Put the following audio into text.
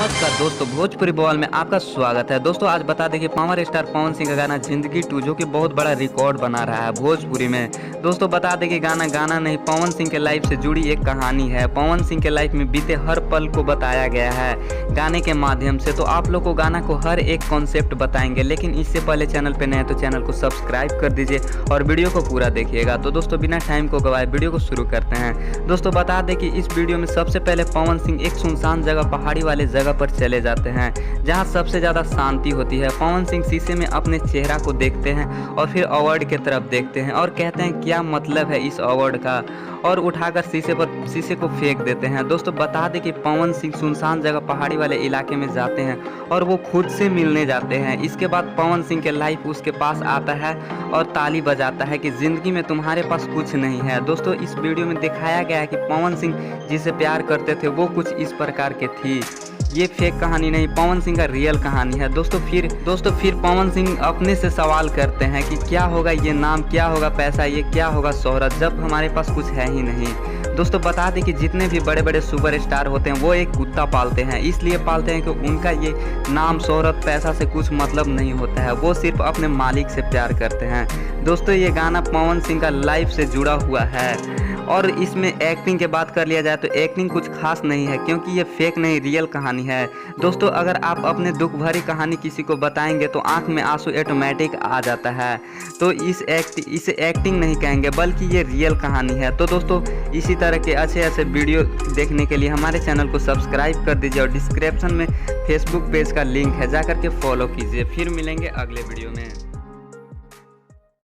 नमस्कार दोस्तों, भोजपुरी बवाल में आपका स्वागत है। दोस्तों आज बता दें कि पावर स्टार पवन सिंह का गाना जिंदगी 2 जो कि बहुत बड़ा रिकॉर्ड बना रहा है भोजपुरी में। दोस्तों बता दें कि गाना नहीं, पवन सिंह के लाइफ से जुड़ी एक कहानी है। पवन सिंह के लाइफ में बीते हर पल को बताया गया है गाने के माध्यम से। तो आप लोग को गाना को हर एक कॉन्सेप्ट बताएंगे, लेकिन इससे पहले चैनल पर नए तो चैनल को सब्सक्राइब कर दीजिए और वीडियो को पूरा देखिएगा। तो दोस्तों बिना टाइम को गवाए वीडियो को शुरू करते हैं। दोस्तों बता दें कि इस वीडियो में सबसे पहले पवन सिंह एक सुनसान जगह, पहाड़ी वाले जगह पर चले जाते हैं जहां सबसे ज़्यादा शांति होती है। पवन सिंह शीशे में अपने चेहरा को देखते हैं और फिर अवार्ड की तरफ देखते हैं और कहते हैं क्या मतलब है इस अवार्ड का, और उठाकर शीशे को फेंक देते हैं। दोस्तों बता दें कि पवन सिंह सुनसान जगह, पहाड़ी वाले इलाके में जाते हैं और वो खुद से मिलने जाते हैं। इसके बाद पवन सिंह के लाइफ उसके पास आता है और ताली बजाता है कि ज़िंदगी में तुम्हारे पास कुछ नहीं है। दोस्तों इस वीडियो में दिखाया गया है कि पवन सिंह जिसे प्यार करते थे वो कुछ इस प्रकार के थी। ये फेक कहानी नहीं, पवन सिंह का रियल कहानी है। दोस्तों फिर पवन सिंह अपने से सवाल करते हैं कि क्या होगा ये नाम, क्या होगा पैसा, ये क्या होगा शोहरत, जब हमारे पास कुछ है ही नहीं। दोस्तों बता दें कि जितने भी बड़े बड़े सुपर स्टार होते हैं वो एक कुत्ता पालते हैं। इसलिए पालते हैं कि उनका ये नाम, शोहरत, पैसा से कुछ मतलब नहीं होता है। वो सिर्फ अपने मालिक से प्यार करते हैं। दोस्तों ये गाना पवन सिंह का लाइफ से जुड़ा हुआ है। और इसमें एक्टिंग की बात कर लिया जाए तो एक्टिंग कुछ खास नहीं है, क्योंकि ये फेक नहीं, रियल कहानी है। दोस्तों अगर आप अपने दुख भरी कहानी किसी को बताएंगे तो आंख में आंसू ऑटोमेटिक आ जाता है। तो इसे एक्टिंग नहीं कहेंगे, बल्कि ये रियल कहानी है। तो दोस्तों इसी तरह के अच्छे वीडियो देखने के लिए हमारे चैनल को सब्सक्राइब कर दीजिए और डिस्क्रिप्शन में फेसबुक पेज का लिंक है, जाकर के फॉलो कीजिए। फिर मिलेंगे अगले वीडियो में।